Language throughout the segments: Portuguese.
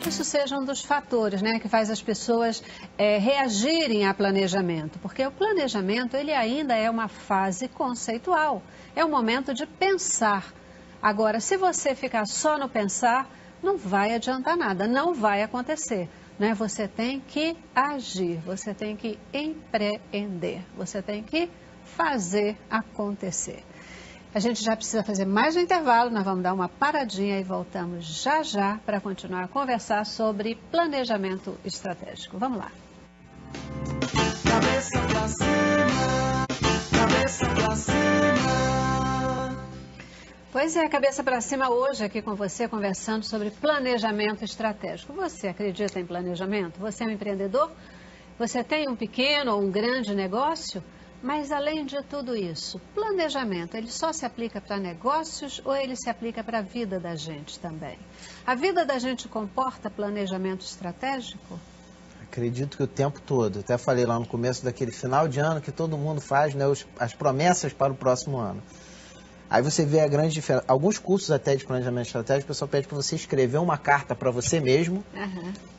que isso seja um dos fatores, né, que faz as pessoas reagirem a planejamento, porque o planejamento ele ainda é uma fase conceitual, é um momento de pensar. Agora, se você ficar só no pensar, não vai adiantar nada, não vai acontecer. Né? Você tem que agir, você tem que empreender, você tem que fazer acontecer. A gente já precisa fazer mais um intervalo, nós vamos dar uma paradinha e voltamos já já para continuar a conversar sobre planejamento estratégico. Vamos lá. Cabeça pra cima, cabeça pra cima. Pois é, cabeça para cima hoje aqui com você, conversando sobre planejamento estratégico. Você acredita em planejamento? Você é um empreendedor? Você tem um pequeno ou um grande negócio? Mas além de tudo isso, planejamento, ele só se aplica para negócios ou ele se aplica para a vida da gente também? A vida da gente comporta planejamento estratégico? Acredito que o tempo todo. Até falei lá no começo daquele final de ano que todo mundo faz, né, as promessas para o próximo ano. Aí você vê a grande diferença. Alguns cursos até de planejamento estratégico, o pessoal pede para você escrever uma carta para você mesmo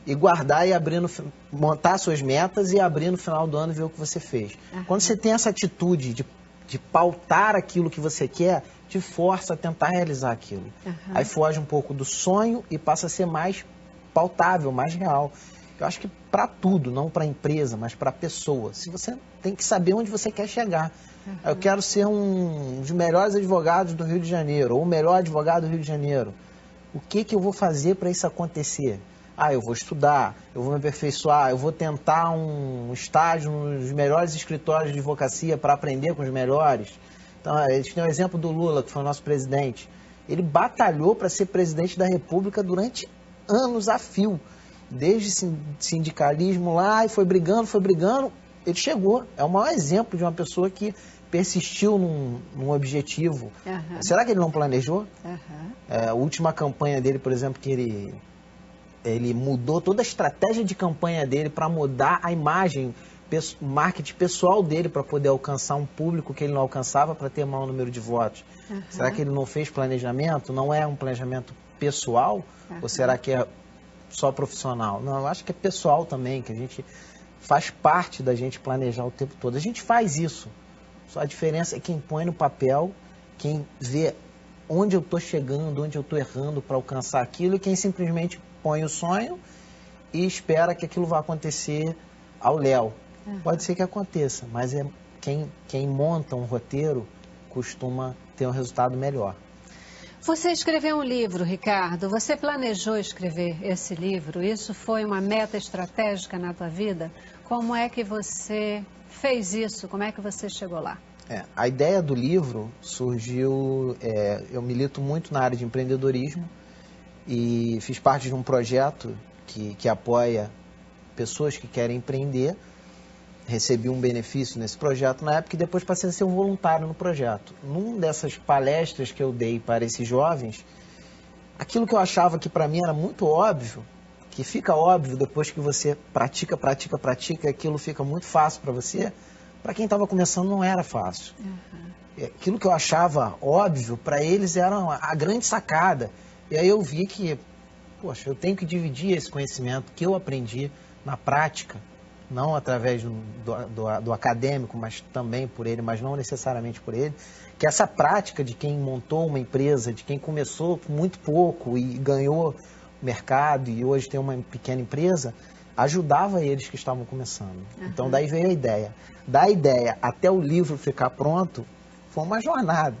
e guardar e abrir montar suas metas e abrir no final do ano e ver o que você fez. Quando você tem essa atitude de pautar aquilo que você quer, te força a tentar realizar aquilo. Aí foge um pouco do sonho e passa a ser mais pautável, mais real. Eu acho que para tudo, não para a empresa, mas para a pessoa. Se você tem que saber onde você quer chegar. Eu quero ser um dos melhores advogados do Rio de Janeiro, ou o melhor advogado do Rio de Janeiro. O que eu vou fazer para isso acontecer? Eu vou estudar, eu vou me aperfeiçoar, eu vou tentar um estágio nos melhores escritórios de advocacia para aprender com os melhores. Então, a gente tem o exemplo do Lula, que foi o nosso presidente. Ele batalhou para ser presidente da República durante anos a fio. Desde sindicalismo lá, e foi brigando, ele chegou. É o maior exemplo de uma pessoa que persistiu num objetivo. Será que ele não planejou? A última campanha dele, por exemplo, que ele mudou toda a estratégia de campanha dele para mudar a imagem, marketing pessoal dele para poder alcançar um público que ele não alcançava para ter maior número de votos. Será que ele não fez planejamento? Não é um planejamento pessoal? Ou será que é só profissional? Não, eu acho que é pessoal também, que a gente faz parte da gente planejar o tempo todo. A gente faz isso. Só a diferença é quem põe no papel, quem vê onde eu estou chegando, onde eu estou errando para alcançar aquilo, e quem simplesmente põe o sonho e espera que aquilo vá acontecer ao léu. Pode ser que aconteça, mas quem monta um roteiro costuma ter um resultado melhor. Você escreveu um livro, Ricardo. Você planejou escrever esse livro? Isso foi uma meta estratégica na tua vida? Como é que você fez isso? Como é que você chegou lá? A ideia do livro surgiu... eu milito muito na área de empreendedorismo e fiz parte de um projeto que apoia pessoas que querem empreender. Recebi um benefício nesse projeto na época e depois passei a ser um voluntário no projeto. Numa dessas palestras que eu dei para esses jovens, aquilo que eu achava que para mim era muito óbvio, que fica óbvio depois que você pratica, aquilo fica muito fácil para você, para quem estava começando não era fácil. Aquilo que eu achava óbvio, para eles era a grande sacada. E aí eu vi que, poxa, eu tenho que dividir esse conhecimento que eu aprendi na prática, não através do acadêmico, mas também por ele, mas não necessariamente por ele, que essa prática de quem montou uma empresa, de quem começou com muito pouco e ganhou mercado e hoje tem uma pequena empresa, ajudava eles que estavam começando. Então daí veio a ideia. Da ideia até o livro ficar pronto, foi uma jornada.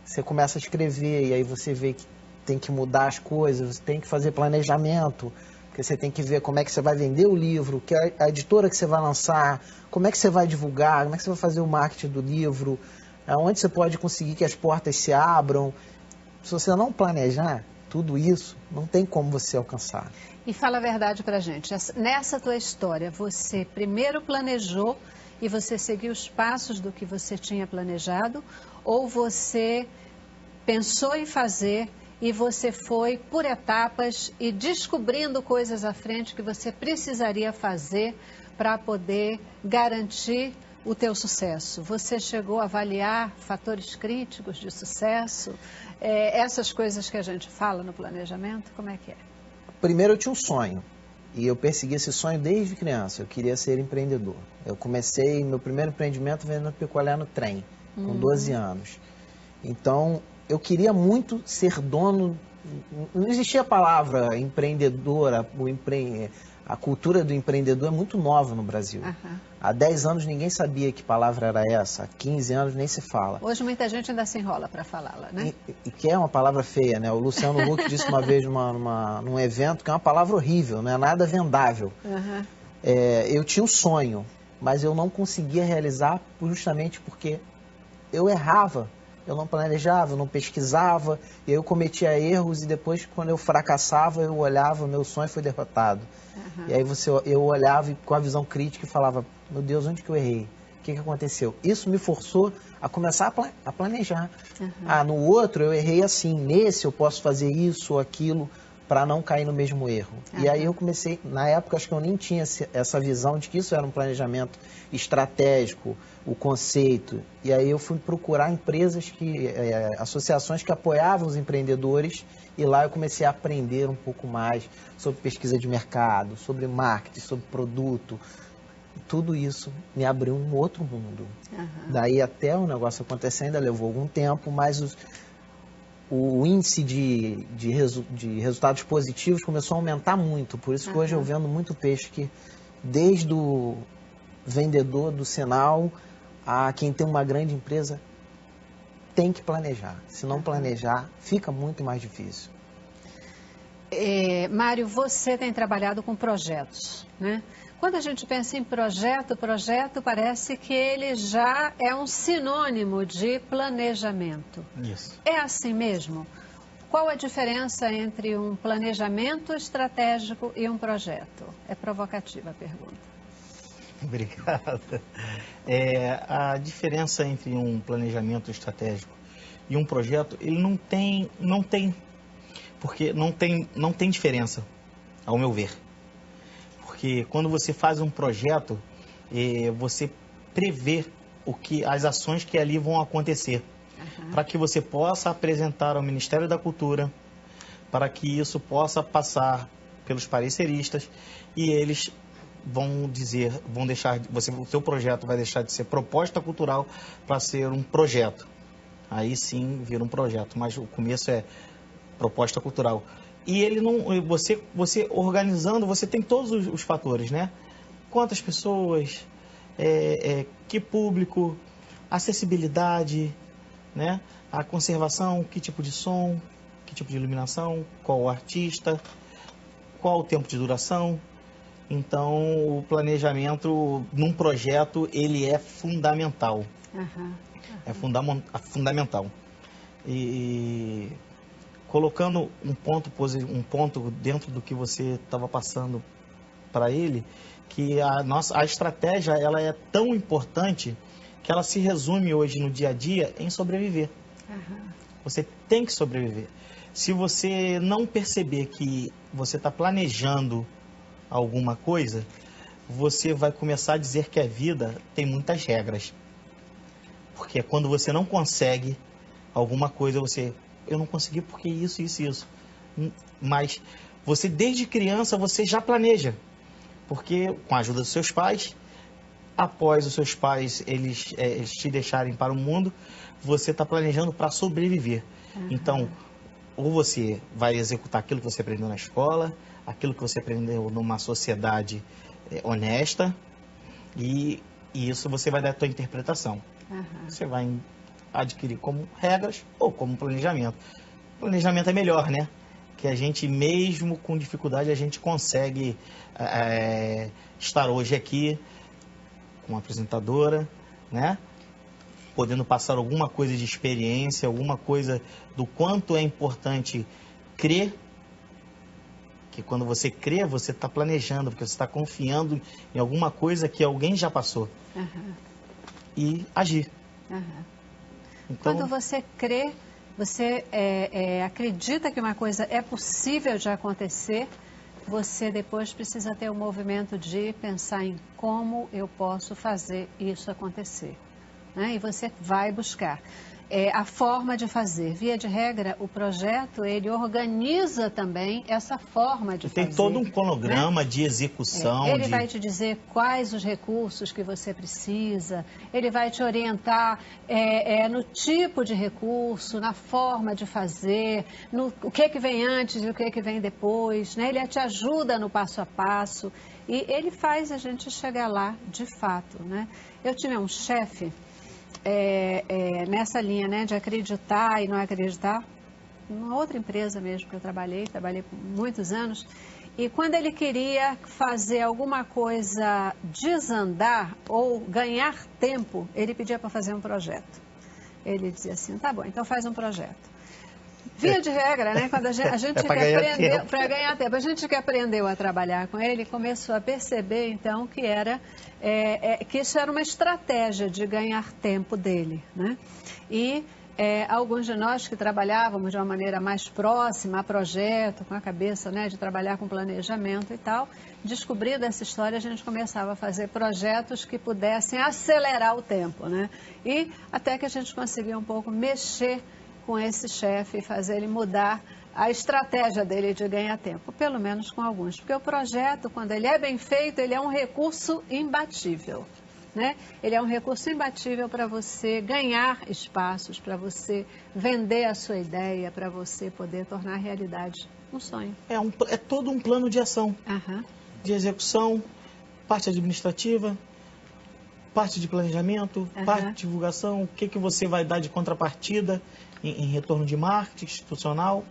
Você começa a escrever e aí você vê que tem que mudar as coisas, você tem que fazer planejamento, porque você tem que ver como é que você vai vender o livro, que é a editora que você vai lançar, como é que você vai divulgar, como é que você vai fazer o marketing do livro, onde você pode conseguir que as portas se abram. Se você não planejar tudo isso, não tem como você alcançar. E fala a verdade pra gente, nessa tua história, você primeiro planejou e você seguiu os passos do que você tinha planejado, ou você pensou em fazer e você foi por etapas e descobrindo coisas à frente que você precisaria fazer para poder garantir o teu sucesso? Você chegou a avaliar fatores críticos de sucesso? Essas coisas que a gente fala no planejamento, como é que é? primeiro eu tinha um sonho. E eu persegui esse sonho desde criança. Eu queria ser empreendedor. Eu comecei meu primeiro empreendimento vendendo picolé no trem, com 12 anos. Então, eu queria muito ser dono. Não existia a palavra empreendedora, a cultura do empreendedor é muito nova no Brasil. Há 10 anos ninguém sabia que palavra era essa, há 15 anos nem se fala. Hoje muita gente ainda se enrola para falá-la, né? E que é uma palavra feia, né? O Luciano Huck disse uma vez num evento que é uma palavra horrível, não é nada vendável. Eu tinha um sonho, mas eu não conseguia realizar justamente porque eu errava. Eu não planejava, eu não pesquisava, e eu cometia erros e depois, quando eu fracassava, eu olhava, meu sonho foi derrotado. E aí eu olhava e, com a visão crítica e falava, meu Deus, onde que eu errei? O que aconteceu? Isso me forçou a começar a planejar. No outro eu errei assim, nesse eu posso fazer isso ou aquilo para não cair no mesmo erro. E aí eu comecei, na época acho que eu nem tinha essa visão de que isso era um planejamento estratégico, o conceito. E aí eu fui procurar empresas, associações que apoiavam os empreendedores, e lá eu comecei a aprender um pouco mais sobre pesquisa de mercado, sobre marketing, sobre produto. Tudo isso me abriu um outro mundo. Daí até o negócio acontecer ainda levou algum tempo, mas o índice de resultados positivos começou a aumentar muito. Por isso que hoje eu vendo muito peixe que, desde o vendedor do sinal a quem tem uma grande empresa, tem que planejar. Se não planejar, fica muito mais difícil. Mário, você tem trabalhado com projetos, né? Quando a gente pensa em projeto parece que ele já é um sinônimo de planejamento. Isso. É assim mesmo? Qual a diferença entre um planejamento estratégico e um projeto? É provocativa a pergunta. Obrigado. A diferença entre um planejamento estratégico e um projeto, ele não tem, porque não tem diferença, ao meu ver. Porque quando você faz um projeto, você prevê as ações que ali vão acontecer, para que você possa apresentar ao Ministério da Cultura, para que isso possa passar pelos pareceristas e eles o seu projeto vai deixar de ser proposta cultural para ser um projeto. Aí sim vira um projeto, mas o começo é proposta cultural. E ele não, você organizando, você tem todos os fatores, né? Quantas pessoas, que público, acessibilidade, né? A conservação, que tipo de som, que tipo de iluminação, qual o artista, qual o tempo de duração. Então, o planejamento num projeto, ele é fundamental. É fundamental. E colocando um ponto dentro do que você estava passando para ele, que a estratégia ela é tão importante que ela se resume hoje no dia a dia em sobreviver. Você tem que sobreviver. Se você não perceber que você está planejando alguma coisa, você vai começar a dizer que a vida tem muitas regras. Porque quando você não consegue alguma coisa, eu não consegui porque isso. Mas você, desde criança, você já planeja. Porque com a ajuda dos seus pais, após os seus pais eles te deixarem para o mundo, você está planejando para sobreviver. Então, ou você vai executar aquilo que você aprendeu na escola, aquilo que você aprendeu numa sociedade honesta, e isso você vai dar a sua interpretação. Você vai adquirir como regras ou como planejamento. Planejamento é melhor, né? Que a gente, mesmo com dificuldade, a gente consegue estar hoje aqui com uma apresentadora, né? Podendo passar alguma coisa de experiência, alguma coisa do quanto é importante crer. Que quando você crê, você está planejando, porque você está confiando em alguma coisa que alguém já passou. E agir. Então, quando você crê, você acredita que uma coisa é possível de acontecer, você depois precisa ter o movimento de pensar em como eu posso fazer isso acontecer. Né? E você vai buscar. a forma de fazer. Via de regra, o projeto, ele organiza também essa forma de fazer. Tem todo um cronograma, né? de execução. Ele vai te dizer quais os recursos que você precisa, ele vai te orientar no tipo de recurso, na forma de fazer, no o que vem antes e o que vem depois, né? Ele te ajuda no passo a passo e ele faz a gente chegar lá de fato, né? Eu tinha um chefe nessa linha, né, de acreditar e não acreditar, numa outra empresa mesmo que eu trabalhei por muitos anos, e quando ele queria fazer alguma coisa desandar ou ganhar tempo, ele pedia para fazer um projeto. Ele dizia assim, tá bom, então faz um projeto. Via de regra, né, quando a gente para ganhar tempo. A gente que aprendeu a trabalhar com ele, começou a perceber, então, que que isso era uma estratégia de ganhar tempo dele, né? E alguns de nós que trabalhávamos de uma maneira mais próxima a projeto, com a cabeça, né, de trabalhar com planejamento e tal, descobrindo essa história, a gente começava a fazer projetos que pudessem acelerar o tempo, né? E até que a gente conseguia um pouco mexer com esse chefe e fazer ele mudar a estratégia dele de ganhar tempo, pelo menos com alguns. Porque o projeto, quando ele é bem feito, ele é um recurso imbatível, né? Ele é um recurso imbatível para você ganhar espaços, para você vender a sua ideia, para você poder tornar realidade um sonho. É todo um plano de ação, de execução, parte administrativa, parte de planejamento, parte de divulgação, o que você vai dar de contrapartida em retorno de marketing institucional.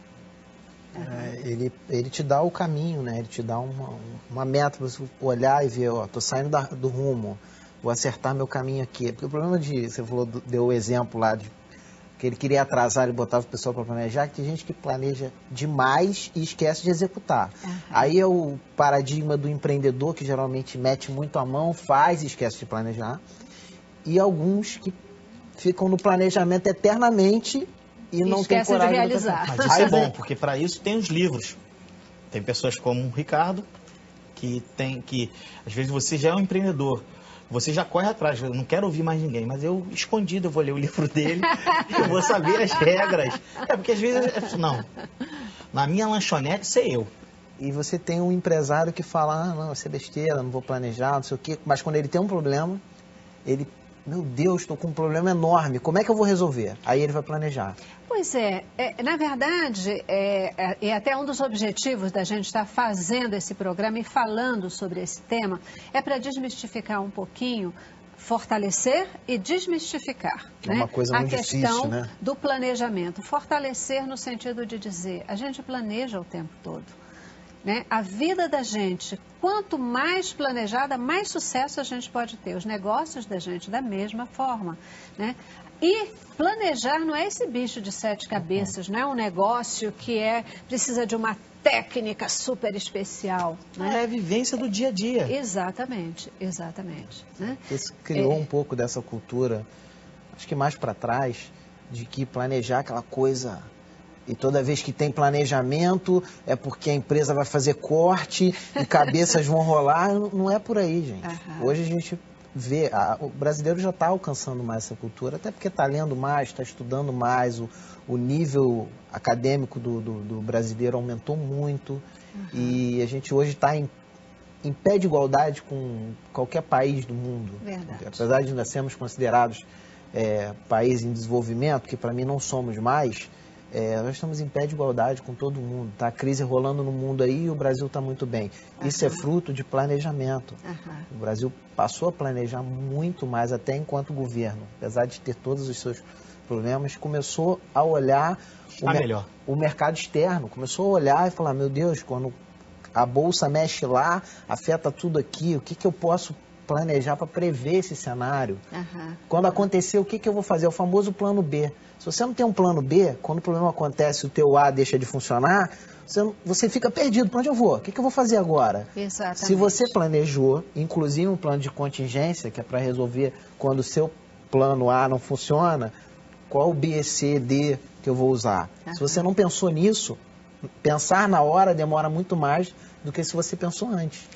Ele te dá o caminho, né? Ele te dá uma meta para você olhar e ver, ó, tô saindo do rumo, vou acertar meu caminho aqui. Porque o problema você falou, deu o exemplo lá de que ele queria atrasar, ele botava o pessoal para planejar, que tem gente que planeja demais e esquece de executar. Aí é o paradigma do empreendedor, que geralmente mete muito a mão, faz e esquece de planejar. E alguns que ficam no planejamento eternamente e não tem coragem de realizar. Mas isso é bom, porque para isso tem os livros. Tem pessoas como o Ricardo, que às vezes você já é um empreendedor, você já corre atrás, eu não quero ouvir mais ninguém, mas eu, escondido, eu vou ler o livro dele, eu vou saber as regras. Porque às vezes, não, na minha lanchonete sei eu. E você tem um empresário que fala, não, isso é besteira, não vou planejar, não sei o quê, mas quando ele tem um problema, ele, meu Deus, estou com um problema enorme, como é que eu vou resolver? Aí ele vai planejar. Pois na verdade, até um dos objetivos da gente estar fazendo esse programa e falando sobre esse tema, é para desmistificar um pouquinho, fortalecer e desmistificar, né? Uma coisa muito difícil, né? A questão do planejamento. Fortalecer no sentido de dizer, a gente planeja o tempo todo, né? A vida da gente, quanto mais planejada, mais sucesso a gente pode ter. Os negócios da gente da mesma forma, né? E planejar não é esse bicho de 7 cabeças, não é um negócio que precisa de uma técnica super especial, né? É a vivência do dia a dia. Exatamente, exatamente. Né? Isso criou um pouco dessa cultura, acho que mais para trás, de que planejar aquela coisa... E toda vez que tem planejamento, é porque a empresa vai fazer corte e cabeças vão rolar. Não é por aí, gente. Hoje a gente vê, o brasileiro já está alcançando mais essa cultura, até porque está lendo mais, está estudando mais, o nível acadêmico do brasileiro aumentou muito. E a gente hoje está em pé de igualdade com qualquer país do mundo. Verdade. Apesar de ainda sermos considerados país em desenvolvimento, que para mim não somos mais... nós estamos em pé de igualdade com todo mundo. Tá a crise rolando no mundo aí e o Brasil está muito bem. Isso é fruto de planejamento. O Brasil passou a planejar muito mais, até enquanto governo. Apesar de ter todos os seus problemas, começou a olhar o mercado externo. Começou a olhar e falar, meu Deus, quando a bolsa mexe lá, afeta tudo aqui, o que eu posso planejar para prever esse cenário? Quando acontecer, o que eu vou fazer? É o famoso plano B. Se você não tem um plano B, quando o problema acontece e o teu A deixa de funcionar, você fica perdido. Para onde eu vou? O que eu vou fazer agora? Exatamente. Se você planejou, inclusive um plano de contingência, que é para resolver quando o seu plano A não funciona, qual o B, C, D que eu vou usar? Se você não pensou nisso, pensar na hora demora muito mais do que se você pensou antes.